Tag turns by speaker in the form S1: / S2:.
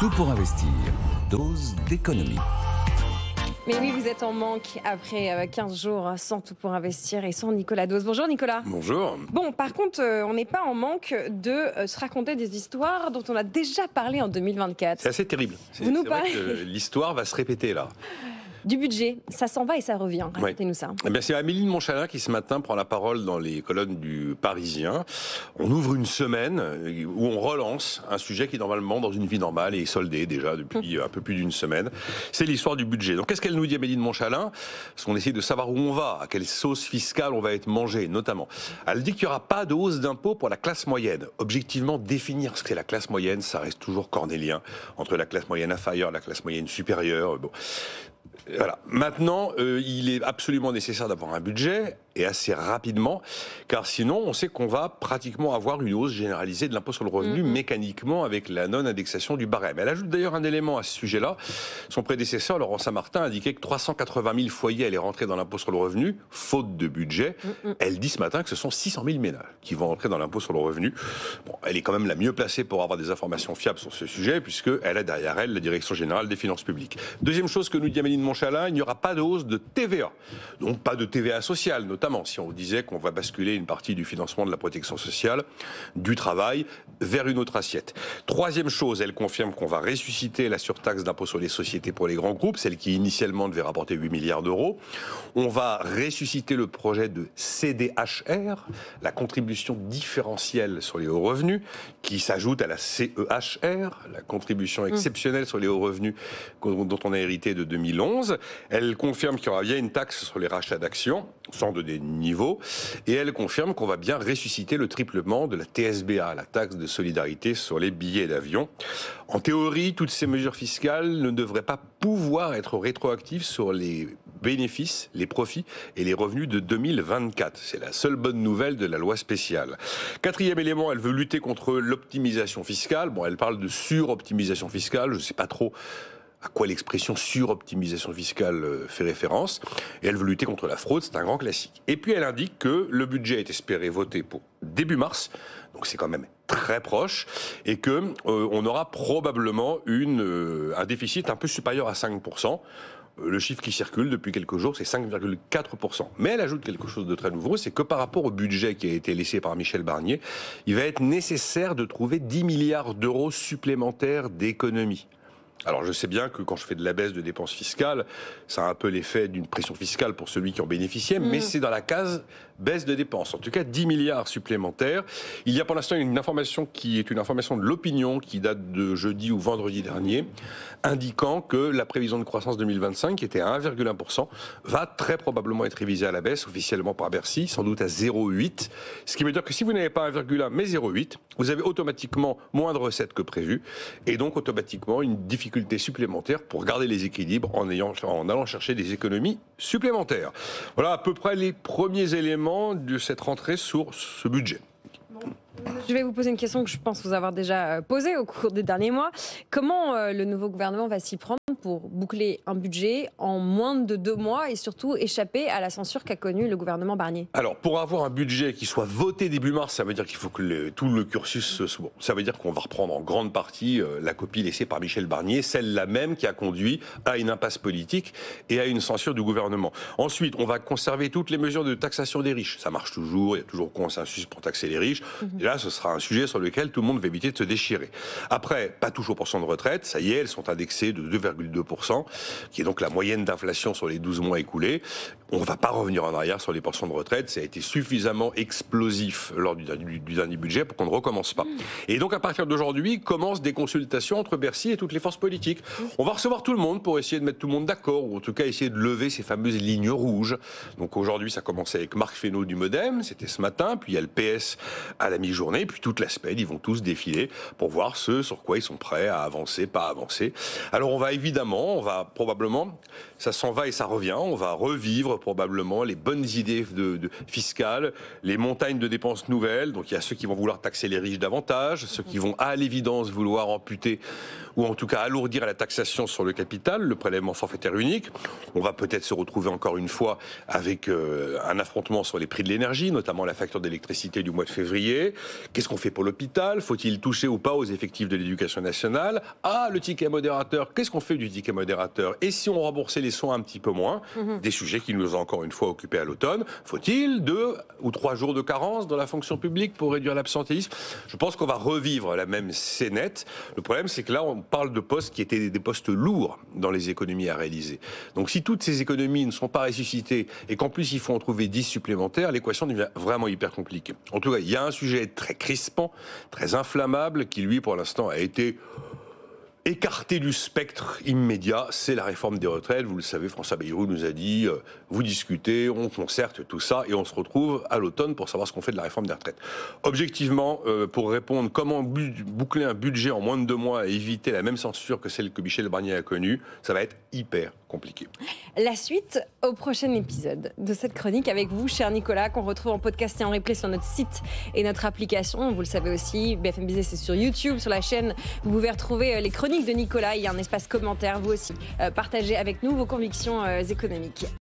S1: Tout pour investir. Dose d'économie.
S2: Mais oui, vous êtes en manque après 15 jours sans Tout pour investir et sans Nicolas Dose. Bonjour Nicolas.
S3: Bonjour.
S2: Bon, par contre, on n'est pas en manque de se raconter des histoires dont on a déjà parlé en 2024.
S3: C'est assez terrible. C'est
S2: Vous nous
S3: vrai
S2: parlez
S3: que l'histoire va se répéter là.
S2: Du budget, ça s'en va et ça revient. Racontez-nous ça.
S3: Eh bien, c'est Amélie de Montchalin qui ce matin prend la parole dans les colonnes du Parisien. On ouvre une semaine où on relance un sujet qui normalement dans une vie normale est soldé déjà depuis un peu plus d'une semaine. C'est l'histoire du budget. Donc qu'est-ce qu'elle nous dit Amélie de Montchalin? Parce qu'on essaie de savoir où on va, à quelle sauce fiscale on va être mangé notamment. Elle dit qu'il n'y aura pas de hausse d'impôts pour la classe moyenne. Objectivement, définir ce qu'est la classe moyenne, ça reste toujours cornélien entre la classe moyenne inférieure et la classe moyenne supérieure. Bon. Voilà. Maintenant, il est absolument nécessaire d'avoir un budget, et assez rapidement, car sinon, on sait qu'on va pratiquement avoir une hausse généralisée de l'impôt sur le revenu mécaniquement avec la non-indexation du barème. Elle ajoute d'ailleurs un élément à ce sujet-là. Son prédécesseur, Laurent Saint-Martin, indiquait que 380 000 foyers allaient rentrer dans l'impôt sur le revenu, faute de budget. Elle dit ce matin que ce sont 600 000 ménages qui vont rentrer dans l'impôt sur le revenu. Bon, elle est quand même la mieux placée pour avoir des informations fiables sur ce sujet, puisqu'elle a derrière elle la Direction générale des finances publiques. Deuxième chose que nous dit Amélie de Montchalin, il n'y aura pas de hausse de TVA. Donc pas de TVA sociale, notamment si on disait qu'on va basculer une partie du financement de la protection sociale, du travail, vers une autre assiette. Troisième chose, elle confirme qu'on va ressusciter la surtaxe d'impôt sur les sociétés pour les grands groupes, celle qui initialement devait rapporter 8 milliards d'euros. On va ressusciter le projet de CDHR, la contribution différentielle sur les hauts revenus, qui s'ajoute à la CEHR, la contribution exceptionnelle sur les hauts revenus dont on a hérité de 2011. Elle confirme qu'il y aura bien une taxe sur les rachats d'actions, sans de des niveaux, et elle confirme qu'on va bien ressusciter le triplement de la TSBA, la taxe de solidarité sur les billets d'avion. En théorie, toutes ces mesures fiscales ne devraient pas pouvoir être rétroactives sur les bénéfices, les profits et les revenus de 2024. C'est la seule bonne nouvelle de la loi spéciale. Quatrième élément, elle veut lutter contre l'optimisation fiscale. Bon, elle parle de suroptimisation fiscale, je ne sais pas trop à quoi l'expression suroptimisation fiscale fait référence. Et elle veut lutter contre la fraude, c'est un grand classique. Et puis elle indique que le budget est espéré voter pour début mars, donc c'est quand même très proche, et que on aura probablement un déficit un peu supérieur à 5%. Le chiffre qui circule depuis quelques jours, c'est 5,4%. Mais elle ajoute quelque chose de très nouveau, c'est que par rapport au budget qui a été laissé par Michel Barnier, il va être nécessaire de trouver 10 milliards d'euros supplémentaires d'économies. Alors je sais bien que quand je fais de la baisse de dépenses fiscales, ça a un peu l'effet d'une pression fiscale pour celui qui en bénéficiait, mais c'est dans la case baisse de dépenses. En tout cas, 10 milliards supplémentaires. Il y a pour l'instant une information qui est une information de l'opinion qui date de jeudi ou vendredi dernier, indiquant que la prévision de croissance 2025, qui était à 1,1%, va très probablement être révisée à la baisse, officiellement par Bercy, sans doute à 0,8. Ce qui veut dire que si vous n'avez pas 1,1 mais 0,8, vous avez automatiquement moins de recettes que prévu, et donc automatiquement une difficulté supplémentaire pour garder les équilibres en allant chercher des économies supplémentaires. Voilà à peu près les premiers éléments de cette rentrée sur ce budget.
S2: Je vais vous poser une question que je pense vous avoir déjà posée au cours des derniers mois. Comment le nouveau gouvernement va s'y prendre pour boucler un budget en moins de 2 mois et surtout échapper à la censure qu'a connue le gouvernement Barnier? Alors,
S3: pour avoir un budget qui soit voté début mars, ça veut dire qu'il faut que tout le cursus soit bon. Ça veut dire qu'on va reprendre en grande partie la copie laissée par Michel Barnier, celle-là même qui a conduit à une impasse politique et à une censure du gouvernement. Ensuite, on va conserver toutes les mesures de taxation des riches. Ça marche toujours, il y a toujours consensus pour taxer les riches. Et là, ce sera un sujet sur lequel tout le monde va éviter de se déchirer. Après, pas touche aux pensions de retraite, ça y est, elles sont indexées de 2,2%, qui est donc la moyenne d'inflation sur les 12 mois écoulés. On ne va pas revenir en arrière sur les pensions de retraite, ça a été suffisamment explosif lors du dernier budget pour qu'on ne recommence pas. Et donc à partir d'aujourd'hui, commencent des consultations entre Bercy et toutes les forces politiques. On va recevoir tout le monde pour essayer de mettre tout le monde d'accord, ou en tout cas essayer de lever ces fameuses lignes rouges. Donc aujourd'hui, ça commençait avec Marc Fesneau du Modem, c'était ce matin, puis il y a le PS à la mi-journée, puis toute la semaine, ils vont tous défiler pour voir ce sur quoi ils sont prêts à avancer, pas avancer. Alors on va probablement, ça s'en va et ça revient, on va revivre probablement les bonnes idées fiscales, les montagnes de dépenses nouvelles. Donc il y a ceux qui vont vouloir taxer les riches davantage, ceux qui vont à l'évidence vouloir amputer ou en tout cas alourdir la taxation sur le capital, le prélèvement forfaitaire unique. On va peut-être se retrouver encore une fois avec un affrontement sur les prix de l'énergie, notamment la facture d'électricité du mois de février. Qu'est-ce qu'on fait pour l'hôpital? Faut-il toucher ou pas aux effectifs de l'éducation nationale? Ah, le ticket modérateur, qu'est-ce qu'on fait du ticket modérateur? Et si on remboursait les soins un petit peu moins? Des sujets qui nous ont encore une fois occupés à l'automne. Faut-il 2 ou 3 jours de carence dans la fonction publique pour réduire l'absentéisme? Je pense qu'on va revivre la même scénette. Le problème, c'est que là, on parle de postes qui étaient des postes lourds dans les économies à réaliser. Donc si toutes ces économies ne sont pas ressuscitées et qu'en plus il faut en trouver 10 supplémentaires, l'équation devient vraiment hyper compliquée. En tout cas, il y a un sujet très crispant, très inflammable, qui lui, pour l'instant, a été écarté du spectre immédiat, c'est la réforme des retraites. Vous le savez, François Bayrou nous a dit, vous discutez, on concerte tout ça, et on se retrouve à l'automne pour savoir ce qu'on fait de la réforme des retraites. Objectivement, pour répondre comment boucler un budget en moins de 2 mois et éviter la même censure que celle que Michel Barnier a connue, ça va être hyper compliqué.
S2: La suite au prochain épisode de cette chronique avec vous, cher Nicolas, qu'on retrouve en podcast et en replay sur notre site et notre application. Vous le savez aussi, BFM Business, c'est sur YouTube, sur la chaîne. Vous pouvez retrouver les chroniques de Nicolas. Il y a un espace commentaire. Vous aussi, partagez avec nous vos convictions économiques.